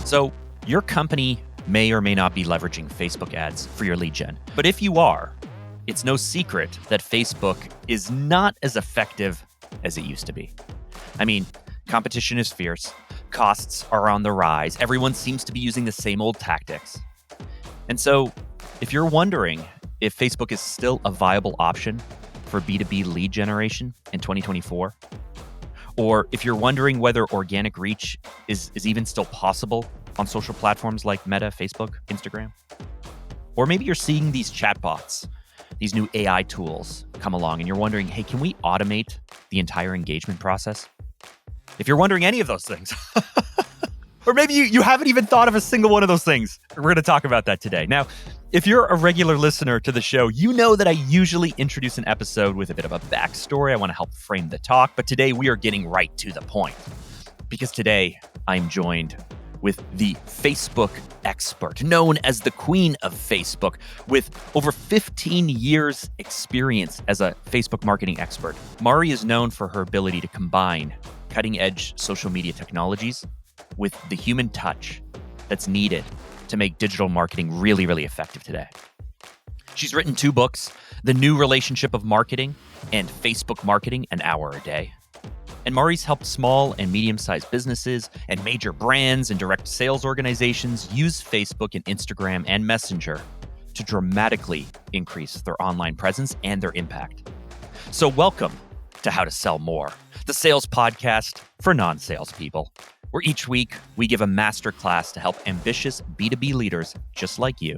So your company may or may not be leveraging Facebook ads for your lead gen. But if you are, it's no secret that Facebook is not as effective as it used to be. I mean, competition is fierce. Costs are on the rise. Everyone seems to be using the same old tactics. And so if you're wondering if Facebook is still a viable option for B2B lead generation in 2024, or if you're wondering whether organic reach is even still possible on social platforms like Meta, Facebook, Instagram, or maybe you're seeing these chatbots, these new AI tools come along and you're wondering, hey, can we automate the entire engagement process? If you're wondering any of those things, or maybe you haven't even thought of a single one of those things, we're going to talk about that today. Now, if you're a regular listener to the show, you know that I usually introduce an episode with a bit of a backstory. I want to help frame the talk, but today we are getting right to the point. Because today I'm joined with the Facebook expert, known as the Queen of Facebook, with over 15 years experience as a Facebook marketing expert. Mari is known for her ability to combine cutting-edge social media technologies with the human touch that's needed to make digital marketing really, really effective today. She's written 2 books, The New Relationship of Marketing and Facebook Marketing, An Hour a Day. And Mari's helped small and medium-sized businesses and major brands and direct sales organizations use Facebook and Instagram and Messenger to dramatically increase their online presence and their impact. So welcome to How to Sell More, the sales podcast for non-salespeople, where each week we give a masterclass to help ambitious B2B leaders just like you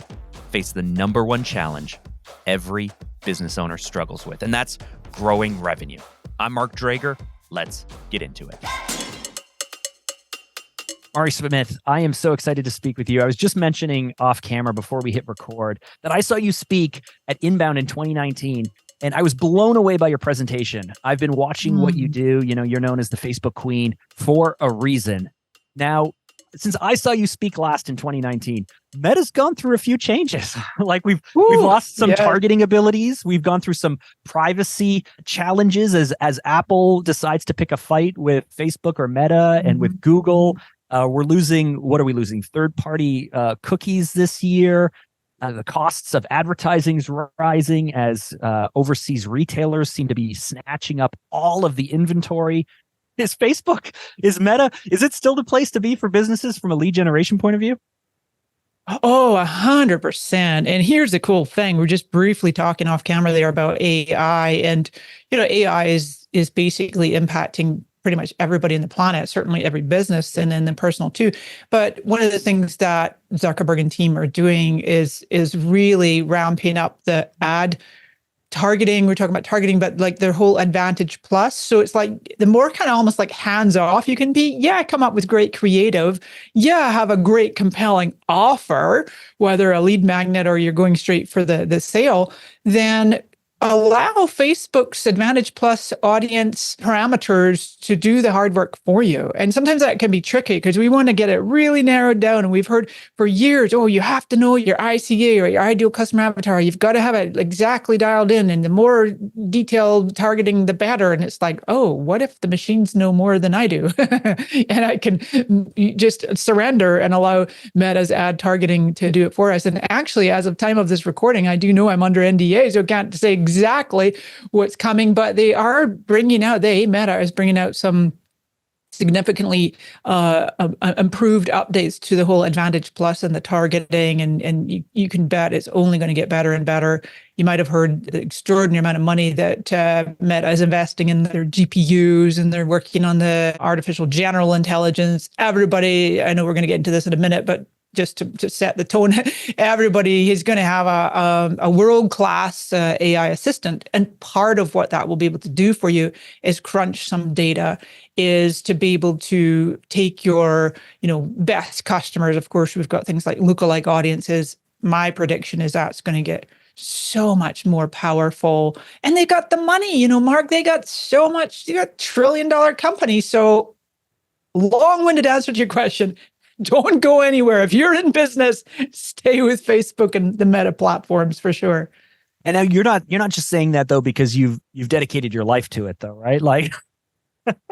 face the number one challenge every business owner struggles with, and that's growing revenue. I'm Mark Drager. Let's get into it. Mari Smith, I am so excited to speak with you. I was just mentioning off camera before we hit record that I saw you speak at Inbound in 2019, and I was blown away by your presentation. I've been watching what you do. You know, you're known as the Facebook Queen for a reason. Now, since I saw you speak last in 2019, Meta's gone through a few changes. Like we've lost some targeting abilities. We've gone through some privacy challenges as Apple decides to pick a fight with Facebook or Meta and with Google. We're losing, what are we losing? Third-party cookies this year. The costs of advertising is rising as overseas retailers seem to be snatching up all of the inventory. Is Facebook, is Meta, is it still the place to be for businesses from a lead generation point of view? Oh, 100%. And here's the cool thing. We're just briefly talking off camera there about AI. And, AI is basically impacting pretty much everybody on the planet, certainly every business and then the personal too. But one of the things that Zuckerberg and team are doing is really ramping up the ad targeting. We're talking about targeting, but like their whole Advantage Plus. So it's like the more kind of almost like hands off you can be. Yeah, come up with great creative. Yeah, have a great compelling offer, whether a lead magnet or you're going straight for the sale. Then allow Facebook's Advantage Plus audience parameters to do the hard work for you. And sometimes that can be tricky because we want to get it really narrowed down. And we've heard for years, you have to know your ICA or your ideal customer avatar. You've got to have it exactly dialed in. And the more detailed targeting, the better. And it's like, what if the machines know more than I do? And I can just surrender and allow Meta's ad targeting to do it for us. And actually, as of time of this recording, I do know I'm under NDA, so I can't say exactly what's coming, but they are bringing out, Meta is bringing out some significantly improved updates to the whole Advantage Plus and the targeting, and you can bet it's only going to get better and better. You might have heard the extraordinary amount of money that Meta is investing in their GPUs, and they're working on the artificial general intelligence. Everybody, I know we're going to get into this in a minute, but just to set the tone, everybody is going to have a world-class AI assistant. And part of what that will be able to do for you is crunch some data, is to be able to take your, best customers. Of course, we've got things like lookalike audiences. My prediction is that's going to get so much more powerful. And they got the money, Mark, they got so much, they got $1 trillion company. So long-winded answer to your question. Don't go anywhere. If you're in business, stay with Facebook and the Meta platforms for sure. And now you're not just saying that though because you've dedicated your life to it though, right? Like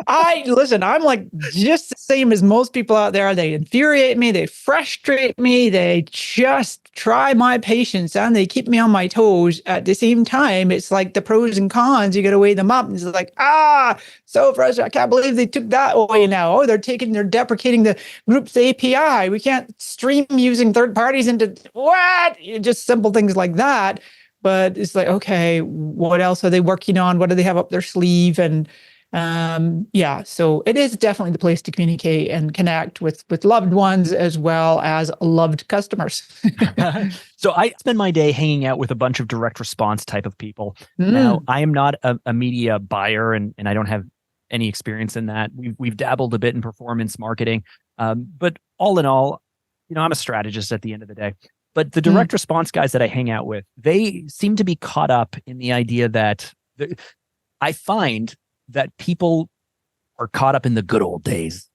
I'm like just the same as most people out there. They infuriate me, they frustrate me, they just try my patience and they keep me on my toes. At the same time, it's like the pros and cons, you got to weigh them up. And it's like, so frustrating. I can't believe they took that away now. Oh, they're deprecating the group's API. We can't stream using third parties into what? Just simple things like that. But it's like, okay, what else are they working on? What do they have up their sleeve? And so it is definitely the place to communicate and connect with loved ones as well as loved customers. So I spend my day hanging out with a bunch of direct response type of people. Mm. Now, I am not a media buyer, and I don't have any experience in that. We've dabbled a bit in performance marketing, but all in all, I'm a strategist at the end of the day. But the direct response guys that I hang out with, they seem to be caught up in the idea that I find that people are caught up in the good old days.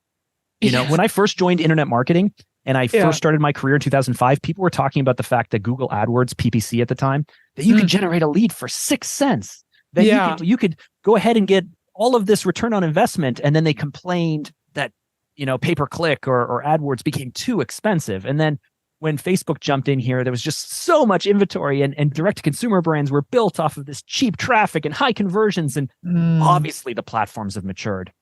When I first joined internet marketing and I first started my career in 2005, people were talking about the fact that Google AdWords, PPC at the time, that you could generate a lead for 6 cents. That you could go ahead and get all of this return on investment. And then they complained that, pay-per-click or AdWords became too expensive. And then when Facebook jumped in here, there was just so much inventory and direct-to-consumer brands were built off of this cheap traffic and high conversions. And obviously the platforms have matured.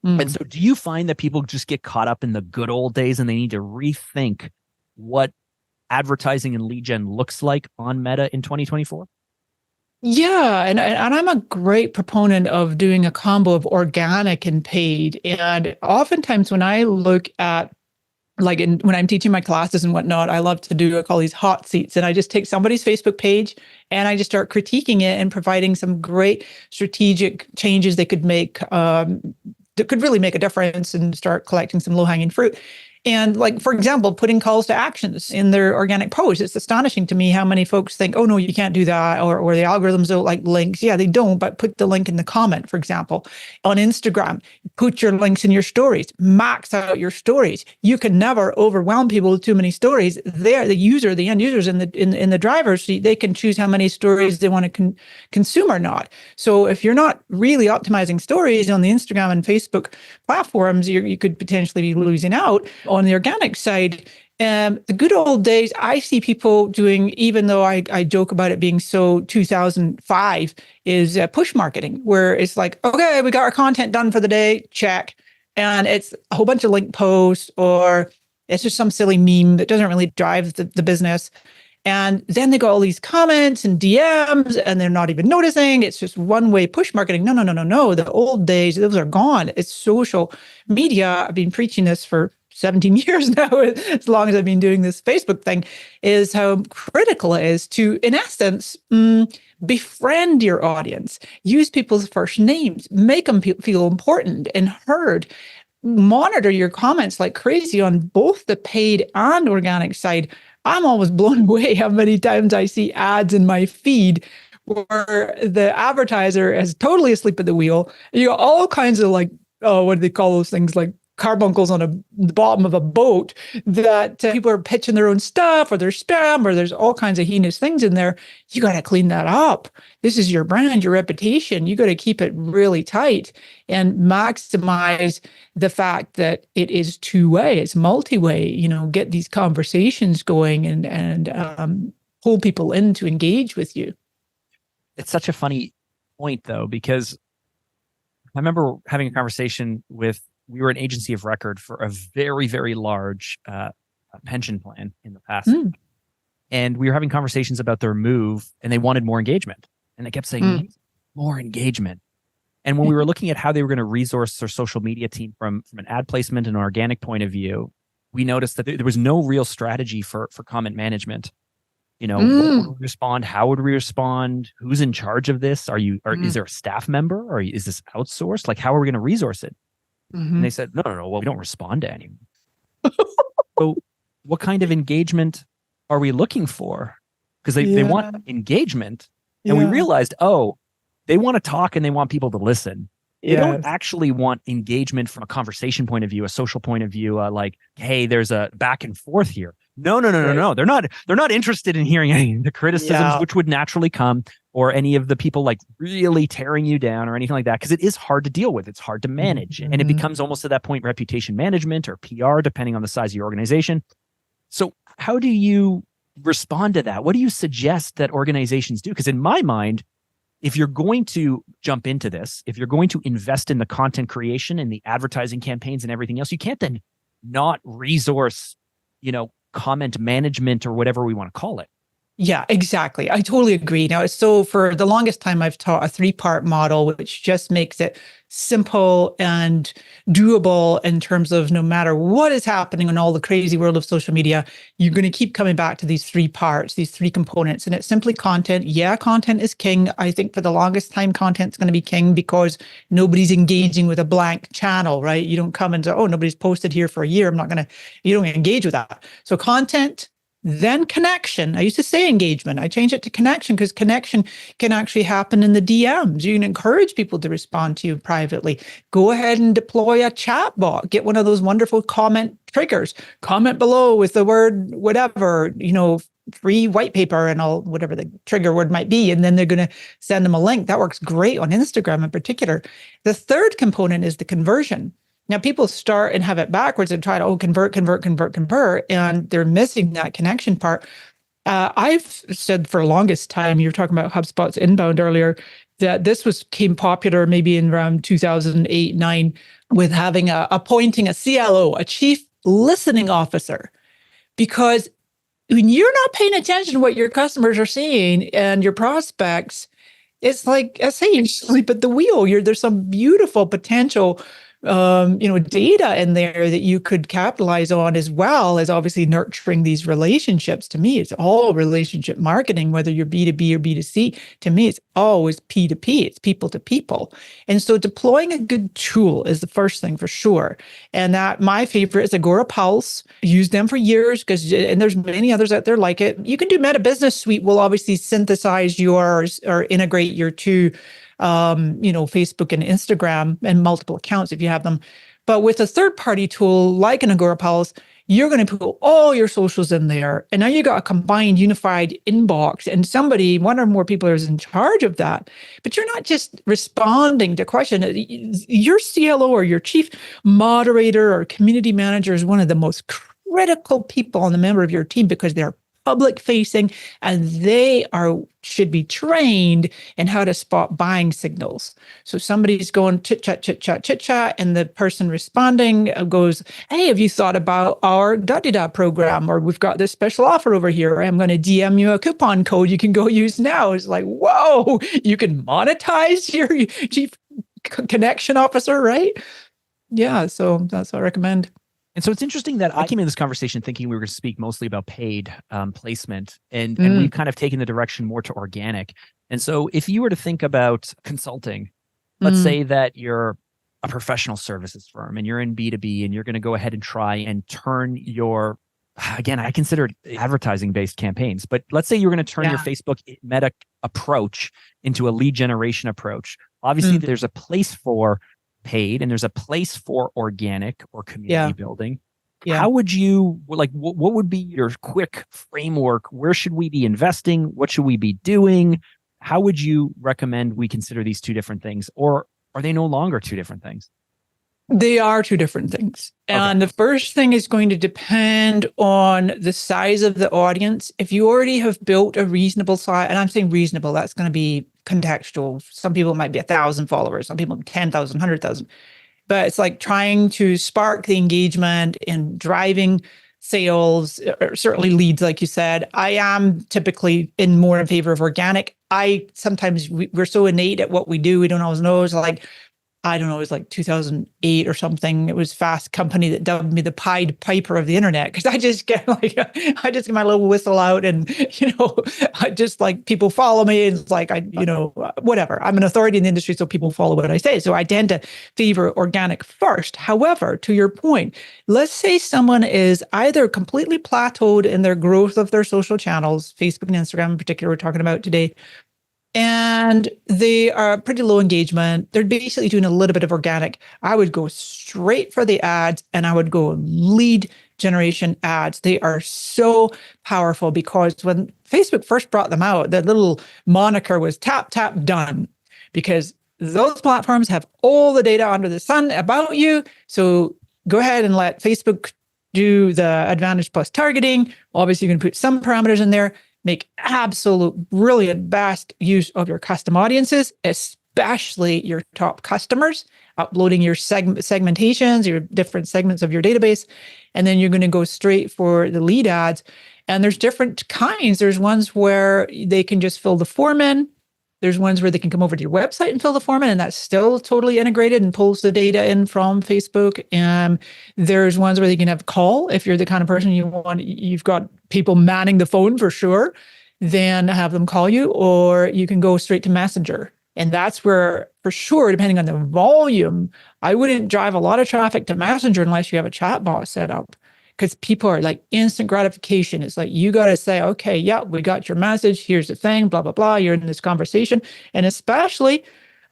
And so do you find that people just get caught up in the good old days and they need to rethink what advertising and lead gen looks like on Meta in 2024? Yeah, and I'm a great proponent of doing a combo of organic and paid. And oftentimes when I look at when I'm teaching my classes and whatnot, I love to do, I call these hot seats. And I just take somebody's Facebook page and I just start critiquing it and providing some great strategic changes they could make that could really make a difference and start collecting some low-hanging fruit. And for example, putting calls to actions in their organic posts. It's astonishing to me how many folks think, oh, no, you can't do that. Or the algorithms don't like links. Yeah, they don't, but put the link in the comment, for example. On Instagram, put your links in your stories, max out your stories. You can never overwhelm people with too many stories. They're the end users in the driver's seat, they can choose how many stories they want to consume or not. So if you're not really optimizing stories on the Instagram and Facebook platforms, you could potentially be losing out. On the organic side, the good old days, I see people doing, even though I joke about it being so 2005, is push marketing, where it's like, okay, we got our content done for the day, check. And it's a whole bunch of link posts, or it's just some silly meme that doesn't really drive the business. And then they got all these comments and DMs and they're not even noticing. It's just one-way push marketing. No. The old days, those are gone. It's social media. I've been preaching this for 17 years now, as long as I've been doing this Facebook thing, is how critical it is to, in essence, befriend your audience, use people's first names, make them feel important and heard, monitor your comments like crazy on both the paid and organic side. I'm always blown away how many times I see ads in my feed where the advertiser is totally asleep at the wheel. You got all kinds of what do they call those things? Like carbuncles on the bottom of a boat that people are pitching their own stuff or their spam, or there's all kinds of heinous things in there. You got to clean that up. This is your brand, your reputation. You got to keep it really tight and maximize the fact that it is two-way, it's multi-way, get these conversations going and pull people in to engage with you. It's such a funny point though, because I remember having a conversation we were an agency of record for a very, very large pension plan in the past. And we were having conversations about their move and they wanted more engagement. And they kept saying, more engagement. And when we were looking at how they were going to resource their social media team from an ad placement and an organic point of view, we noticed that there was no real strategy for comment management. What would we respond? How would we respond? Who's in charge of this? Is there a staff member, or is this outsourced? How are we going to resource it? And they said, no. Well, we don't respond to anyone. So what kind of engagement are we looking for? Because they want engagement. And we realized, they want to talk and they want people to listen. They don't actually want engagement from a conversation point of view, a social point of view, hey, there's a back and forth here. No. They're not interested in hearing any of the criticisms, which would naturally come. or any of the people like really tearing you down or anything like that, because it is hard to deal with. It's hard to manage. And it becomes almost at that point reputation management or PR, depending on the size of your organization. So how do you respond to that? What do you suggest that organizations do? Because in my mind, if you're going to jump into this, if you're going to invest in the content creation and the advertising campaigns and everything else, you can't then not resource, comment management or whatever we want to call it. Yeah, exactly. I totally agree. Now, so for the longest time, I've taught a 3-part model, which just makes it simple and doable in terms of no matter what is happening in all the crazy world of social media, you're going to keep coming back to these 3 parts, these 3 components. And it's simply content. Yeah, content is king. I think for the longest time, content's going to be king because nobody's engaging with a blank channel, right? You don't come and say, oh, nobody's posted here for a year. You don't engage with that. So content, then connection. I used to say engagement. I changed it to connection because connection can actually happen in the DMs. You can encourage people to respond to you privately. Go ahead and deploy a chat bot. Get one of those wonderful comment triggers. Comment below with the word whatever, free white paper and all, whatever the trigger word might be. And then they're going to send them a link. That works great on Instagram in particular. The third component is the conversion. Now, people start and have it backwards and try to convert, and they're missing that connection part. I've said for the longest time, you were talking about HubSpot's inbound earlier, that this came popular maybe in around 2008-9 with having appointing a CLO, a chief listening officer, because when you're not paying attention to what your customers are seeing and your prospects, it's like I say, you sleep at the wheel. There's some beautiful potential data in there that you could capitalize on, as well as obviously nurturing these relationships. To me, it's all relationship marketing, whether you're B2B or B2C. To me, it's always P2P. It's people to people. And so deploying a good tool is the first thing for sure. And that my favorite is Agora Pulse. Used them for years and there's many others out there like it. You can do Meta Business Suite will obviously synthesize yours or integrate your two Facebook and Instagram and multiple accounts if you have them. But with a third-party tool like an Agora Pulse, you're going to put all your socials in there. And now you got a combined unified inbox, and one or more people is in charge of that. But you're not just responding to questions. Your CLO or your chief moderator or community manager is one of the most critical people on the member of your team because they're public facing, and they should be trained in how to spot buying signals. So somebody's going chit chat, and the person responding goes, "Hey, have you thought about our da-da-da program? Or we've got this special offer over here. Or I'm going to DM you a coupon code you can go use now." It's like, whoa, you can monetize your chief connection officer, right? Yeah, so that's what I recommend. And so it's interesting that I came in this conversation thinking we were going to speak mostly about paid placement, and we've kind of taken the direction more to organic. And so if you were to think about consulting, let's say that you're a professional services firm and you're in B2B and you're going to go ahead and try and turn your, again, I consider it advertising-based campaigns, but let's say you're going to turn your Facebook Meta approach into a lead generation approach. Obviously, there's a place for paid and there's a place for organic or community building. How would you, what would be your quick framework? Where should we be investing? What should we be doing? How would you recommend we consider these two different things? Or are they no longer two different things? They are two different things. And the first thing is going to depend on the size of the audience. If you already have built a reasonable size, and I'm saying reasonable, that's going to be contextual. Some people might be 1,000 followers, some people 10,000, 100,000. But it's like trying to spark the engagement and driving sales, or certainly leads, like you said. I am typically more in favor of organic. Sometimes we're so innate at what we do, we don't always know. It's like, I don't know, it was like 2008 or something. It was Fast Company that dubbed me the Pied Piper of the internet, because I just get my little whistle out, and I just like people follow me, and it's like whatever. I'm an authority in the industry, so people follow what I say. So I tend to favor organic first. However, to your point, let's say someone is either completely plateaued in their growth of their social channels, Facebook and Instagram in particular, we're talking about today, and they are pretty low engagement. They're basically doing a little bit of organic. I would go straight for the ads and I would go lead generation ads. They are so powerful because when Facebook first brought them out, the little moniker was tap, tap, done, because those platforms have all the data under the sun about you. So go ahead and let Facebook do the Advantage Plus targeting. Obviously, you can put some parameters in there. Make absolute brilliant, best use of your custom audiences, especially your top customers, uploading your segmentations, your different segments of your database. And then you're going to go straight for the lead ads. And there's different kinds. There's ones where they can just fill the form in. There's ones where they can come over to your website and fill the form in, and that's still totally integrated and pulls the data in from Facebook. There's ones where they can have call if you're the kind of person you've got people manning the phone for sure, then have them call you, or you can go straight to Messenger. And that's where, for sure, depending on the volume, I wouldn't drive a lot of traffic to Messenger unless you have a chatbot set up. Because people are like instant gratification. It's like, you got to say, okay, yeah, we got your message. Here's the thing, blah, blah, blah. You're in this conversation. And especially,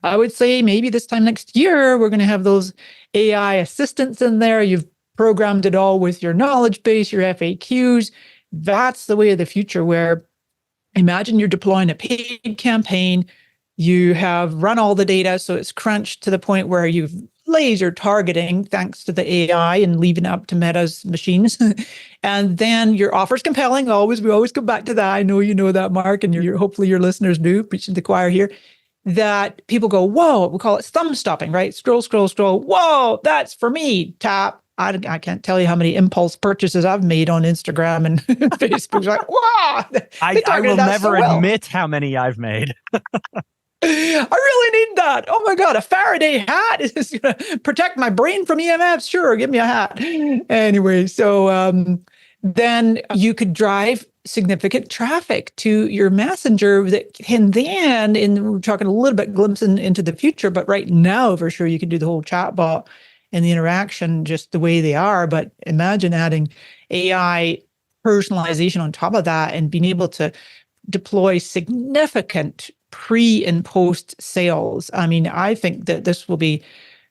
I would say maybe this time next year, we're going to have those AI assistants in there. You've programmed it all with your knowledge base, your FAQs. That's the way of the future, where imagine you're deploying a paid campaign. You have run all the data, so it's crunched to the point where you've laser targeting thanks to the AI and leaving it up to Meta's machines. And then your offer's compelling. We always come back to that. I know you know that, Mark, and hopefully your listeners do, preaching to the choir here, that people go, whoa, we call it thumb stopping, right? Scroll, scroll, scroll. Whoa, that's for me. Tap. I can't tell you how many impulse purchases I've made on Instagram and Facebook. Like, wow. I will never admit how many I've made. I really need that. Oh my God, a Faraday hat is going to protect my brain from EMFs. Sure, give me a hat. Anyway, so then you could drive significant traffic to your messenger that can then, and we're talking a little bit glimpsing into the future, but right now for sure you can do the whole chatbot and the interaction just the way they are. But imagine adding AI personalization on top of that and being able to deploy significant pre and post sales. I mean, I think that this will be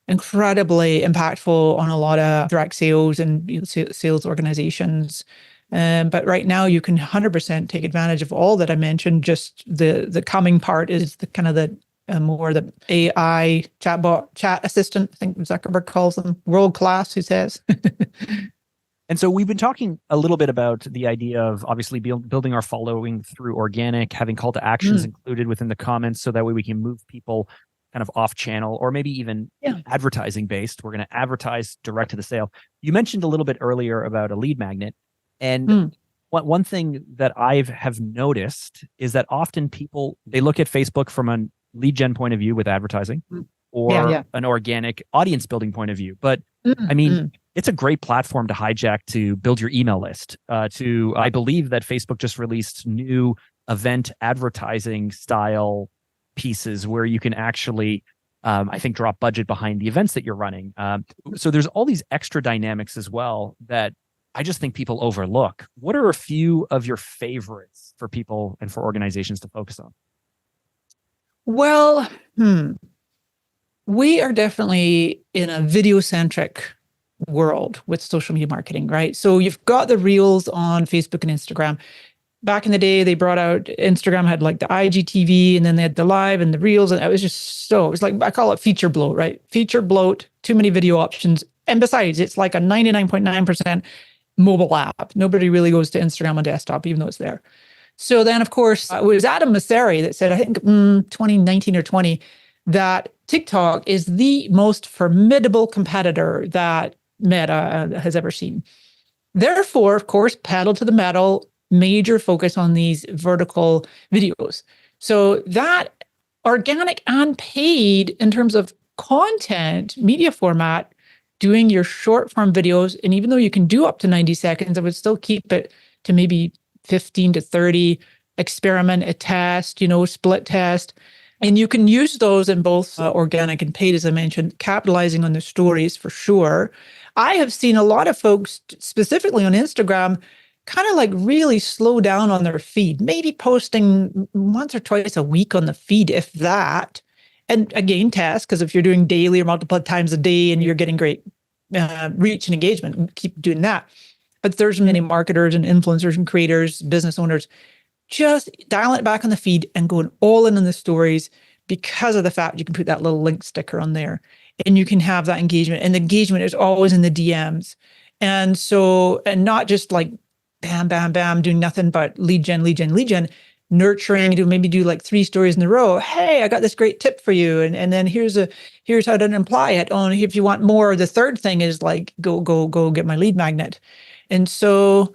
incredibly impactful on a lot of direct sales and sales organizations. But right now, you can 100% take advantage of all that I mentioned. Just the coming part is the kind of the more the AI chatbot, chat assistant. I think Zuckerberg calls them world class. He says. And so we've been talking a little bit about the idea of obviously building our following through organic, having call to actions included within the comments, so that way we can move people kind of off channel, or maybe even advertising based. We're going to advertise direct to the sale. You mentioned a little bit earlier about a lead magnet. And one thing that I have noticed is that often people, they look at Facebook from a lead gen point of view with advertising or an organic audience building point of view. But I mean, it's a great platform to hijack to build your email list. I believe that Facebook just released new event advertising style pieces where you can actually, I think, drop budget behind the events that you're running. So there's all these extra dynamics as well that I just think people overlook. What are a few of your favorites for people and for organizations to focus on? Well, we are definitely in a video-centric world with social media marketing, right? So you've got the reels on Facebook and Instagram. Back in the day, they brought out, Instagram had like the IGTV, and then they had the live and the reels. And it was like, I call it feature bloat, right? Feature bloat, too many video options. And besides, it's like a 99.9% mobile app. Nobody really goes to Instagram on desktop, even though it's there. So then, of course, it was Adam Mosseri that said, I think 2019 or 20, that TikTok is the most formidable competitor that Meta has ever seen. Therefore, of course, pedal to the metal, major focus on these vertical videos. So that organic and paid in terms of content, media format, doing your short form videos. And even though you can do up to 90 seconds, I would still keep it to maybe 15 to 30, experiment, a test, split test. And you can use those in both organic and paid, as I mentioned, capitalizing on the stories for sure. I have seen a lot of folks, specifically on Instagram, kind of like really slow down on their feed, maybe posting once or twice a week on the feed, if that. And again, test, because if you're doing daily or multiple times a day and you're getting great reach and engagement, keep doing that. But there's many marketers and influencers and creators, business owners, just dialing it back on the feed and going all in on the stories because of the fact you can put that little link sticker on there and you can have that engagement. And the engagement is always in the DMs. And so, and not just like bam, bam, bam, doing nothing but lead gen, lead gen, lead gen, nurturing, maybe do like 3 stories in a row. Hey, I got this great tip for you. And then here's how to apply it. Oh, if you want more, the third thing is like, go get my lead magnet. And so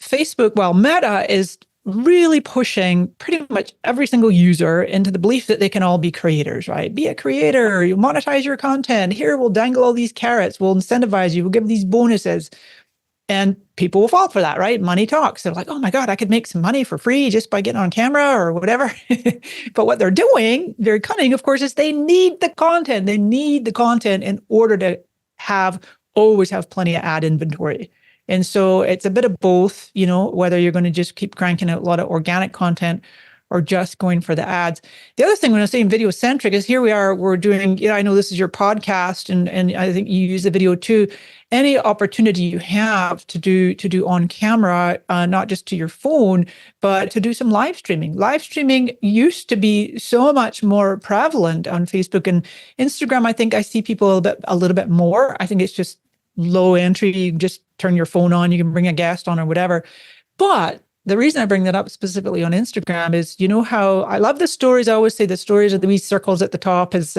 Facebook, well, Meta is really pushing pretty much every single user into the belief that they can all be creators, right? Be a creator, you monetize your content. Here, we'll dangle all these carrots, we'll incentivize you, we'll give these bonuses. And people will fall for that, right? Money talks. They're like, oh my God, I could make some money for free just by getting on camera or whatever. But what they're doing, very cunning, of course, is they need the content. They need the content in order to always have plenty of ad inventory. And so it's a bit of both, whether you're going to just keep cranking out a lot of organic content or just going for the ads. The other thing when I was saying video centric is here we are, we're doing, I know this is your podcast and I think you use the video too. Any opportunity you have to do on camera, not just to your phone, but to do some live streaming. Live streaming used to be so much more prevalent on Facebook and Instagram. I think I see people a little bit more. I think it's just low entry. You can just turn your phone on, you can bring a guest on or whatever. But the reason I bring that up specifically on Instagram is, how I love the stories. I always say the stories are the wee circles at the top is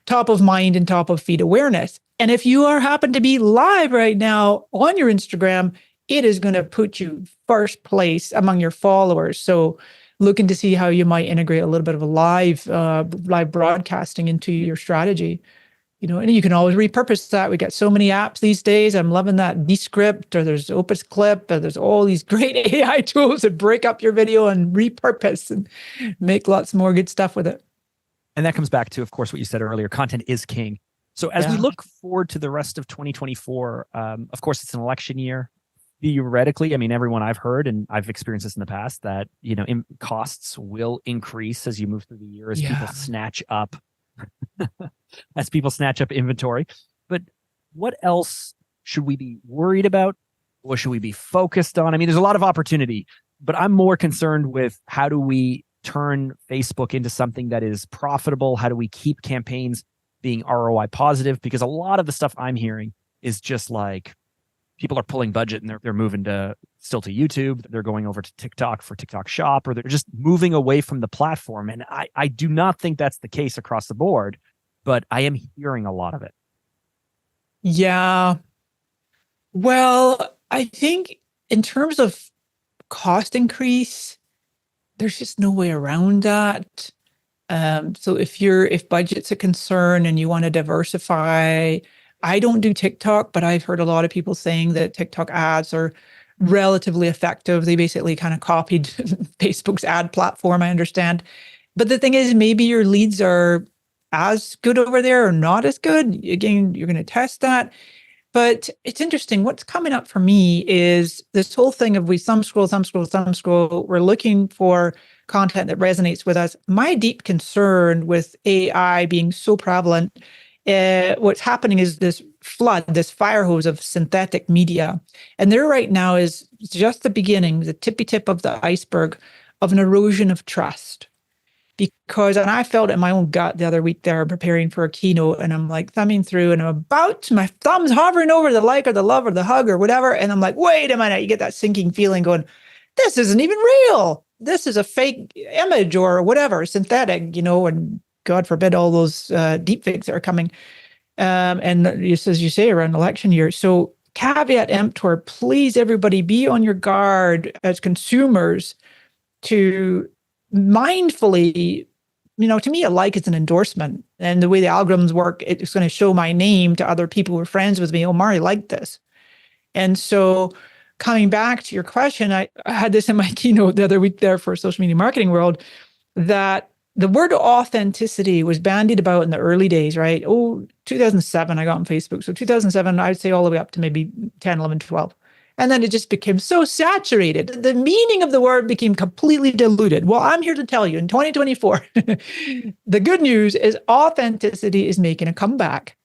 top of mind and top of feed awareness. And if you happen to be live right now on your Instagram, it is going to put you first place among your followers. So looking to see how you might integrate a little bit of a live broadcasting into your strategy. And you can always repurpose that. We got so many apps these days. I'm loving that Descript, or there's Opus Clip, or there's all these great AI tools that break up your video and repurpose and make lots more good stuff with it. And that comes back to, of course, what you said earlier, content is king. So as we look forward to the rest of 2024, of course, it's an election year. Theoretically, everyone I've heard, and I've experienced this in the past, that, costs will increase as you move through the year, as people snatch up inventory. But what else should we be worried about? What should we be focused on? There's a lot of opportunity, but I'm more concerned with how do we turn Facebook into something that is profitable? How do we keep campaigns being ROI positive? Because a lot of the stuff I'm hearing is just like people are pulling budget and they're moving still to YouTube. They're going over to TikTok for TikTok Shop, or they're just moving away from the platform. And I do not think that's the case across the board, but I am hearing a lot of it. Yeah. Well, I think in terms of cost increase, there's just no way around that. So if budget's a concern and you want to diversify, I don't do TikTok, but I've heard a lot of people saying that TikTok ads are relatively effective. They basically kind of copied Facebook's ad platform, I understand. But the thing is, maybe your leads are as good over there or not as good. Again, you're going to test that. But it's interesting. What's coming up for me is this whole thing of we thumb scroll. We're looking for content that resonates with us. My deep concern with AI being so prevalent, what's happening is this fire hose of synthetic media. And there right now is just the beginning, the tippy tip of the iceberg of an erosion of trust. Because, and I felt it in my own gut the other week there preparing for a keynote, and I'm like thumbing through and my thumb's hovering over the like or the love or the hug or whatever. And I'm like, wait a minute, you get that sinking feeling going, this isn't even real. This is a fake image or whatever, synthetic, and God forbid all those deep fakes that are coming. And just as you say, around election year. So caveat emptor, please everybody be on your guard as consumers to mindfully, to me, a like is an endorsement. And the way the algorithms work, it's going to show my name to other people who are friends with me. Oh, Mari liked this. And so coming back to your question, I had this in my keynote the other week there for Social Media Marketing World, that the word authenticity was bandied about in the early days, right? 2007, I got on Facebook. So 2007, I would say all the way up to maybe 10, 11, 12. And then it just became so saturated. The meaning of the word became completely diluted. Well, I'm here to tell you in 2024, the good news is authenticity is making a comeback.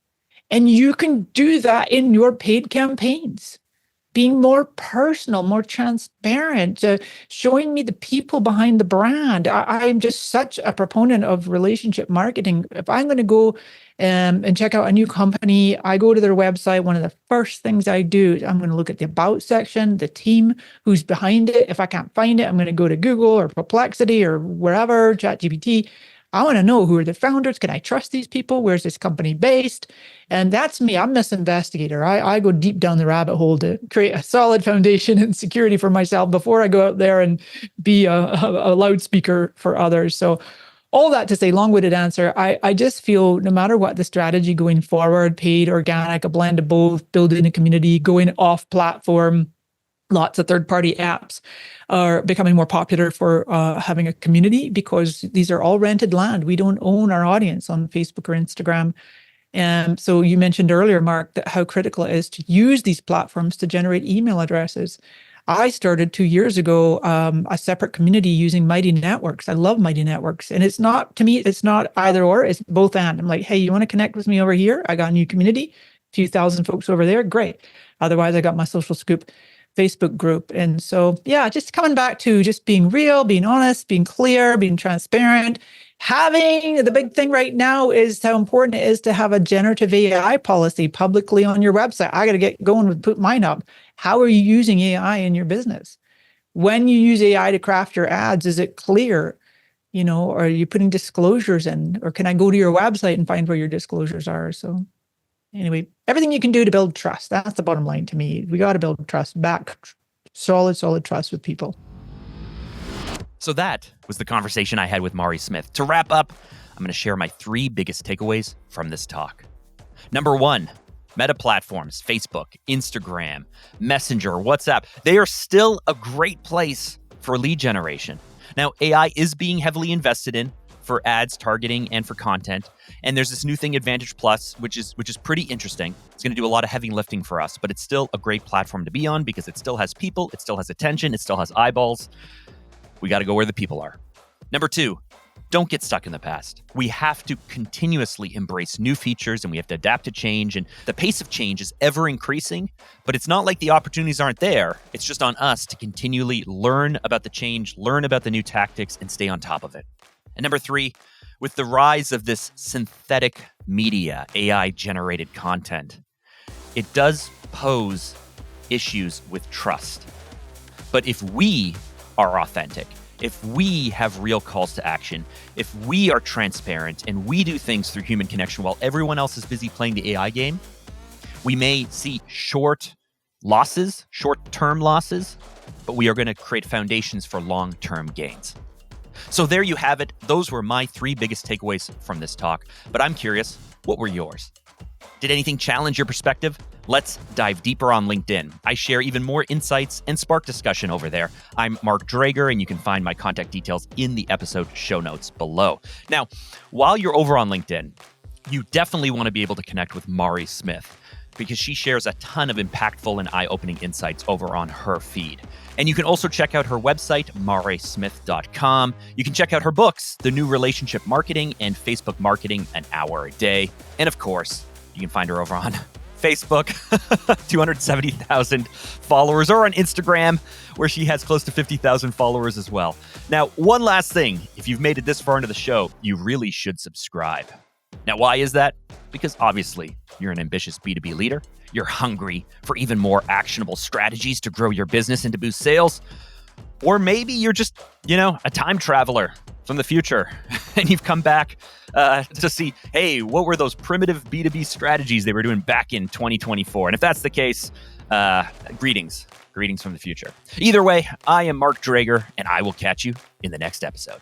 And you can do that in your paid campaigns, being more personal, more transparent, showing me the people behind the brand. I'm just such a proponent of relationship marketing. If I'm going to go and check out a new company, I go to their website. One of the first things I do, I'm going to look at the about section, the team, who's behind it. If I can't find it, I'm going to go to Google or Perplexity or wherever, ChatGPT. I want to know who are the founders. Can I trust these people? Where's this company based? And that's me. I'm this investigator. I go deep down the rabbit hole to create a solid foundation and security for myself before I go out there and be a loudspeaker for others. So all that to say, long-winded answer, I just feel no matter what the strategy going forward, paid, organic, a blend of both, building a community, going off platform, lots of third-party apps are becoming more popular for having a community because these are all rented land. We don't own our audience on Facebook or Instagram. And so you mentioned earlier, Mark, that how critical it is to use these platforms to generate email addresses. I started 2 years ago a separate community using Mighty Networks. I love Mighty Networks. And it's not, to me, it's not either or, it's both and. I'm like, hey, you want to connect with me over here? I got a new community, a few thousand folks over there. Great. Otherwise, I got my Social Scoop Facebook group. And so, yeah, just coming back to just being real, being honest, being clear, being transparent. Having the big thing right now is how important it is to have a generative AI policy publicly on your website. I got to get going with put mine up. How are you using AI in your business? When you use AI to craft your ads, is it clear? Are you putting disclosures in? Or can I go to your website and find where your disclosures are? So anyway, everything you can do to build trust. That's the bottom line to me. We got to build trust back, solid trust with people. So that was the conversation I had with Mari Smith. To wrap up, I'm going to share my 3 biggest takeaways from this talk. Number 1, meta platforms, Facebook, Instagram, Messenger, WhatsApp, they are still a great place for lead generation. Now, AI is being heavily invested in for ads targeting and for content. And there's this new thing, Advantage Plus, which is pretty interesting. It's going to do a lot of heavy lifting for us, but it's still a great platform to be on because it still has people, it still has attention, it still has eyeballs. We got to go where the people are. Number 2, don't get stuck in the past. We have to continuously embrace new features and we have to adapt to change. And the pace of change is ever increasing, but it's not like the opportunities aren't there. It's just on us to continually learn about the change, learn about the new tactics, and stay on top of it. And number 3, with the rise of this synthetic media, AI-generated content, it does pose issues with trust. But if we are authentic, if we have real calls to action, if we are transparent and we do things through human connection while everyone else is busy playing the AI game, we may see short-term losses, but we are going to create foundations for long-term gains. So there you have it. Those were my 3 biggest takeaways from this talk. But I'm curious, what were yours? Did anything challenge your perspective? Let's dive deeper on LinkedIn. I share even more insights and spark discussion over there. I'm Mark Drager, and you can find my contact details in the episode show notes below. Now, while you're over on LinkedIn, you definitely want to be able to connect with Mari Smith because she shares a ton of impactful and eye-opening insights over on her feed. And you can also check out her website, marismith.com. You can check out her books, The New Relationship Marketing and Facebook Marketing, An Hour a Day. And of course, you can find her over on Facebook, 270,000 followers, or on Instagram, where she has close to 50,000 followers as well. Now, one last thing. If you've made it this far into the show, you really should subscribe. Now, why is that? Because obviously, you're an ambitious B2B leader. You're hungry for even more actionable strategies to grow your business and to boost sales. Or maybe you're just, a time traveler from the future and you've come back to see, hey, what were those primitive B2B strategies they were doing back in 2024? And if that's the case, greetings from the future. Either way, I am Mark Drager, and I will catch you in the next episode.